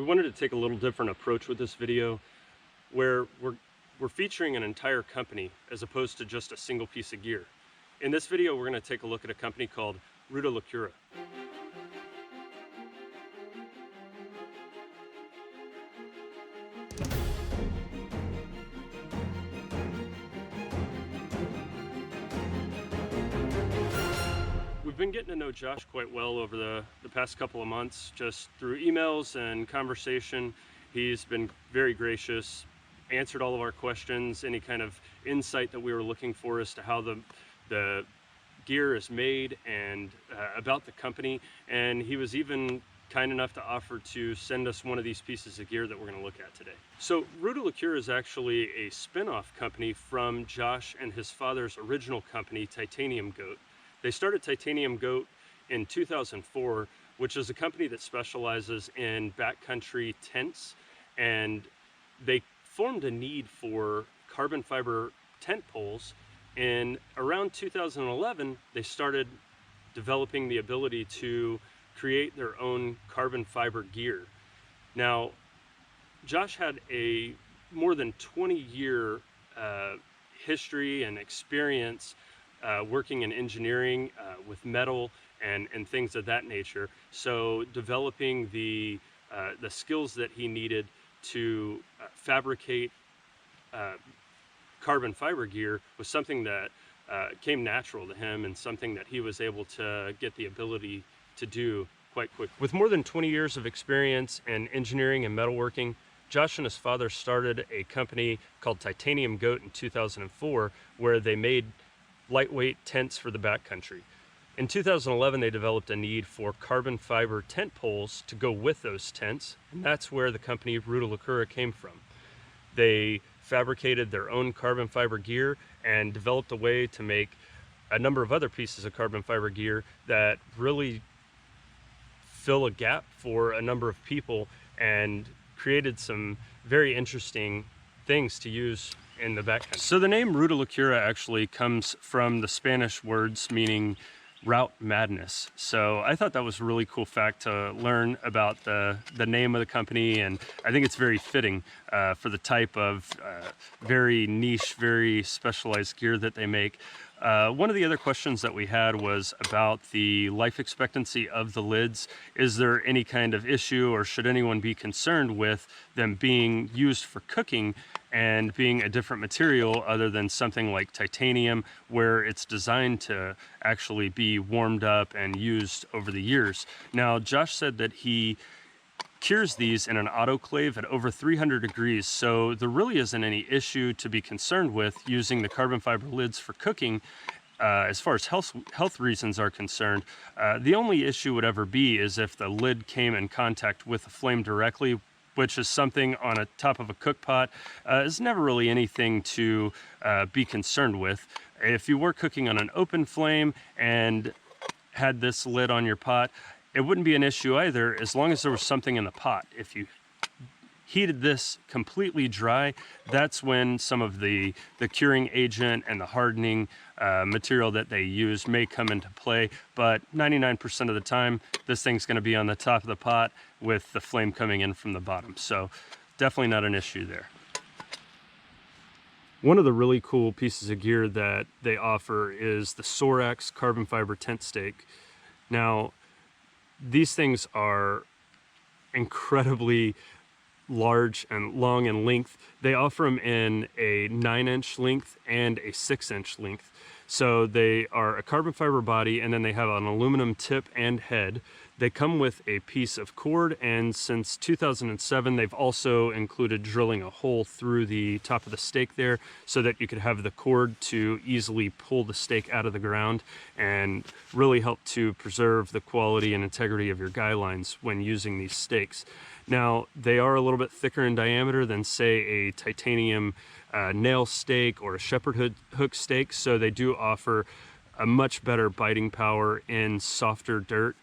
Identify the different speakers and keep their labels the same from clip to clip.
Speaker 1: We wanted to take a little different approach with this video where we're featuring an entire company as opposed to just a single piece of gear. In this video, we're going to take a look at a company called Ruta Locura. We've been getting to know Josh quite well over the past couple of months, just through emails and conversation. He's been very gracious, answered all of our questions, any kind of insight that we were looking for as to how the gear is made and about the company. And he was even kind enough to offer to send us one of these pieces of gear that we're going to look at today. So Ruta Locura is actually a spin-off company from Josh and his father's original company, Titanium Goat. They started Titanium Goat in 2004, which is a company that specializes in backcountry tents, and they formed a need for carbon fiber tent poles. And around 2011, they started developing the ability to create their own carbon fiber gear. Now, Josh had a more than 20-year history and experience working in engineering with metal and things of that nature. So developing the skills that he needed to fabricate carbon fiber gear was something that came natural to him and something that he was able to get the ability to do quite quickly. With more than 20 years of experience in engineering and metalworking, Josh and his father started a company called Titanium Goat in 2004, where they made lightweight tents for the backcountry. In 2011, they developed a need for carbon fiber tent poles to go with those tents, and that's where the company Ruta Locura came from. They fabricated their own carbon fiber gear and developed a way to make a number of other pieces of carbon fiber gear that really fill a gap for a number of people and created some very interesting things to use in the backcountry. So the name Ruta Locura actually comes from the Spanish words meaning route madness. So I thought that was a really cool fact to learn about the name of the company, and I think it's very fitting for the type of very niche, very specialized gear that they make. One of the other questions that we had was about the life expectancy of the lids. Is there any kind of issue, or should anyone be concerned with them being used for cooking and being a different material other than something like titanium, where it's designed to actually be warmed up and used over the years? Now, Josh said that he cures these in an autoclave at over 300 degrees, so there really isn't any issue to be concerned with using the carbon fiber lids for cooking. As far as health reasons are concerned, the only issue would ever be is if the lid came in contact with the flame directly, which is something on a top of a cook pot, is never really anything to be concerned with. If you were cooking on an open flame and had this lid on your pot, it wouldn't be an issue either, as long as there was something in the pot. If you heated this completely dry, that's when some of the curing agent and the hardening material that they use may come into play. But 99% of the time, this thing's going to be on the top of the pot with the flame coming in from the bottom. So definitely not an issue there. One of the really cool pieces of gear that they offer is the Sorax carbon fiber tent stake. Now, these things are incredibly large and long in length. They offer them in a 9-inch length and a 6-inch length. So they are a carbon fiber body, and then they have an aluminum tip and head. They come with a piece of cord, and since 2007, they've also included drilling a hole through the top of the stake there so that you could have the cord to easily pull the stake out of the ground and really help to preserve the quality and integrity of your guy lines when using these stakes. Now, they are a little bit thicker in diameter than, say, a titanium nail stake or a shepherd hook stake, so they do offer a much better biting power in softer dirt.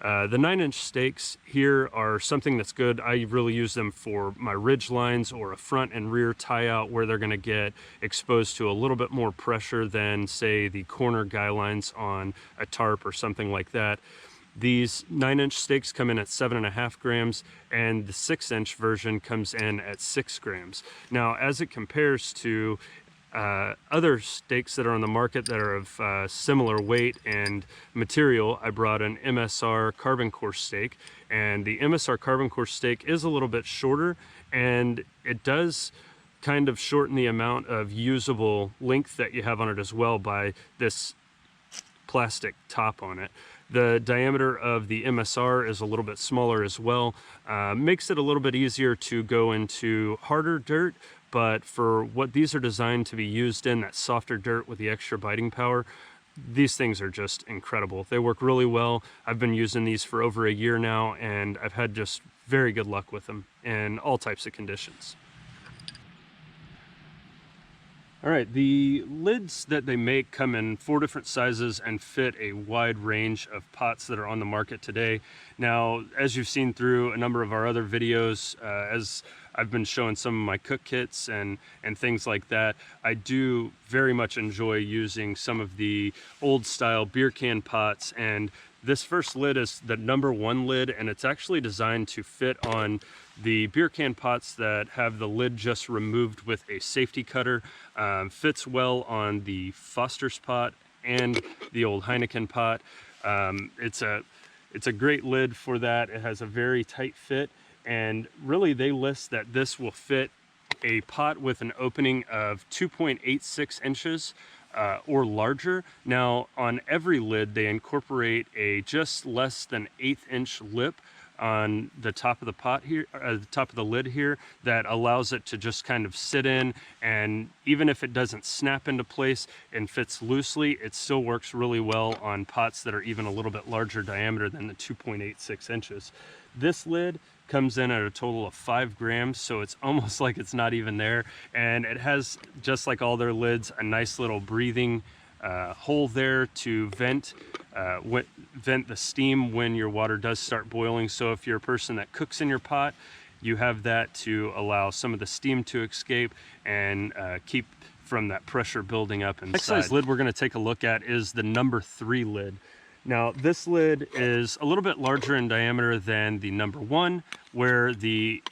Speaker 1: The 9-inch stakes here are something that's good. I really use them for my ridge lines or a front and rear tie out where they're going to get exposed to a little bit more pressure than, say, the corner guy lines on a tarp or something like that. These 9-inch steaks come in at 7.5 grams, and the 6-inch version comes in at 6 grams. Now, as it compares to other steaks that are on the market that are of similar weight and material, I brought an MSR carbon core steak, and the MSR carbon core steak is a little bit shorter, and it does kind of shorten the amount of usable length that you have on it as well by this plastic top on it. The diameter of the MSR is a little bit smaller as well, makes it a little bit easier to go into harder dirt, but for what these are designed to be used in, that softer dirt with the extra biting power, these things are just incredible. They work really well. I've been using these for over a year now, and I've had just very good luck with them in all types of conditions. All right, the lids that they make come in 4 different sizes and fit a wide range of pots that are on the market today. Now, as you've seen through a number of our other videos, as I've been showing some of my cook kits and things like that, I do very much enjoy using some of the old style beer can pots, and this first lid is the #1 lid, and it's actually designed to fit on the beer can pots that have the lid just removed with a safety cutter. Fits well on the Foster's pot and the old Heineken pot. It's a great lid for that. It has a very tight fit, and really they list that this will fit a pot with an opening of 2.86 inches or larger. Now, on every lid they incorporate a just less than 1/8 inch lip on the top of the pot here, the top of the lid here, that allows it to just kind of sit in, and even if it doesn't snap into place and fits loosely, it still works really well on pots that are even a little bit larger diameter than the 2.86 inches. This lid comes in at a total of 5 grams, so it's almost like it's not even there, and it has, just like all their lids, a nice little breathing hole there to vent the steam when your water does start boiling. So if you're a person that cooks in your pot, you have that to allow some of the steam to escape and keep from that pressure building up inside. Next size lid we're going to take a look at is the #3 lid. Now, this lid is a little bit larger in diameter than the #1, where the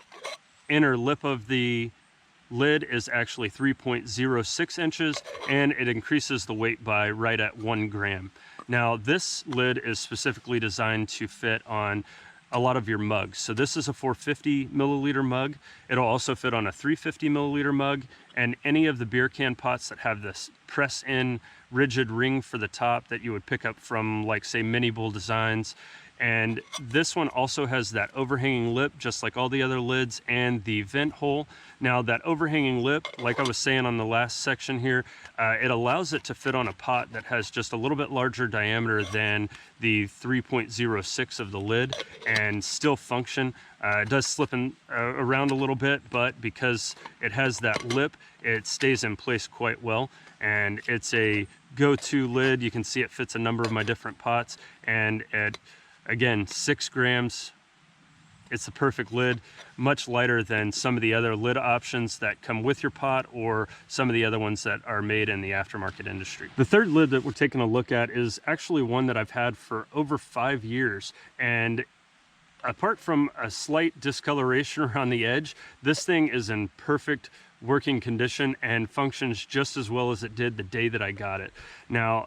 Speaker 1: inner lip of the lid is actually 3.06 inches, and it increases the weight by right at 1 gram. Now, this lid is specifically designed to fit on a lot of your mugs. So this is a 450 milliliter mug. It'll also fit on a 350 milliliter mug, and any of the beer can pots that have this press in rigid ring for the top that you would pick up from, like, say, Mini Bull Designs. And this one also has that overhanging lip, just like all the other lids, and the vent hole. Now, that overhanging lip, like I was saying on the last section here, it allows it to fit on a pot that has just a little bit larger diameter than the 3.06 of the lid and still function. It does slip around a little bit, but because it has that lip, it stays in place quite well. And it's a go-to lid. You can see it fits a number of my different pots, and again, 6 grams. It's the perfect lid, much lighter than some of the other lid options that come with your pot or some of the other ones that are made in the aftermarket industry. The third lid that we're taking a look at is actually one that I've had for over 5 years, and apart from a slight discoloration around the edge, this thing is in perfect working condition and functions just as well as it did the day that I got it. Now,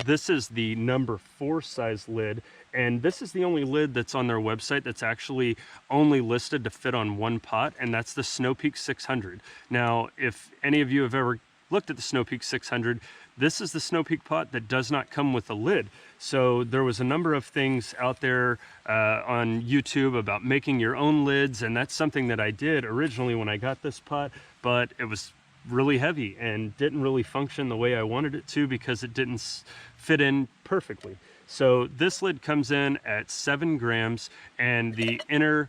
Speaker 1: this is the #4 size lid, and this is the only lid that's on their website that's actually only listed to fit on one pot, and that's the Snow Peak 600. Now, if any of you have ever looked at the Snow Peak 600, this is the Snow Peak pot that does not come with a lid. So there was a number of things out there on YouTube about making your own lids, and that's something that I did originally when I got this pot, but it was really heavy and didn't really function the way I wanted it to because it didn't fit in perfectly. So this lid comes in at 7 grams, and the inner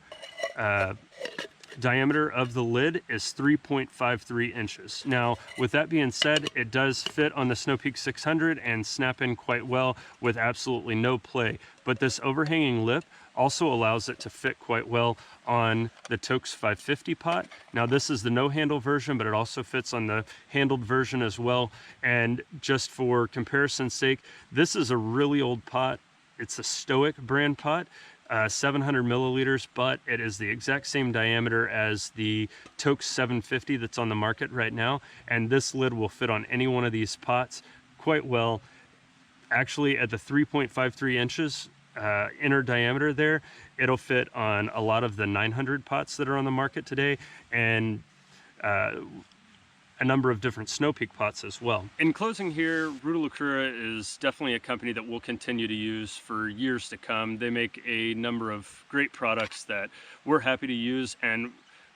Speaker 1: diameter of the lid is 3.53 inches. Now, with that being said, it does fit on the Snow Peak 600 and snap in quite well with absolutely no play. But this overhanging lip also allows it to fit quite well on the Toaks 550 pot. Now, this is the no handle version, but it also fits on the handled version as well. And just for comparison's sake, this is a really old pot. It's a Stoic brand pot, 700 milliliters, but it is the exact same diameter as the Toke 750 that's on the market right now. And this lid will fit on any one of these pots quite well. Actually, at the 3.53 inches inner diameter there, it'll fit on a lot of the 900 pots that are on the market today, and a number of different Snow Peak pots as well. In closing here, Ruta Locura is definitely a company that we'll continue to use for years to come. They make a number of great products that we're happy to use, and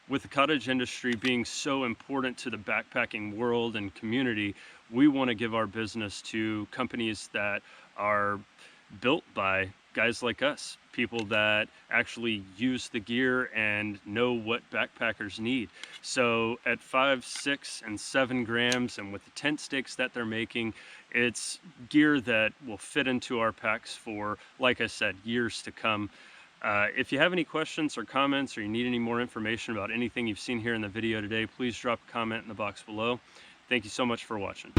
Speaker 1: with the cottage industry being so important to the backpacking world and community, we want to give our business to companies that are built by guys like us, people that actually use the gear and know what backpackers need. So at 5, 6, and 7 grams, and with the tent stakes that they're making, it's gear that will fit into our packs for, like I said, years to come. If you have any questions or comments, or you need any more information about anything you've seen here in the video today, please drop a comment in the box below. Thank you so much for watching.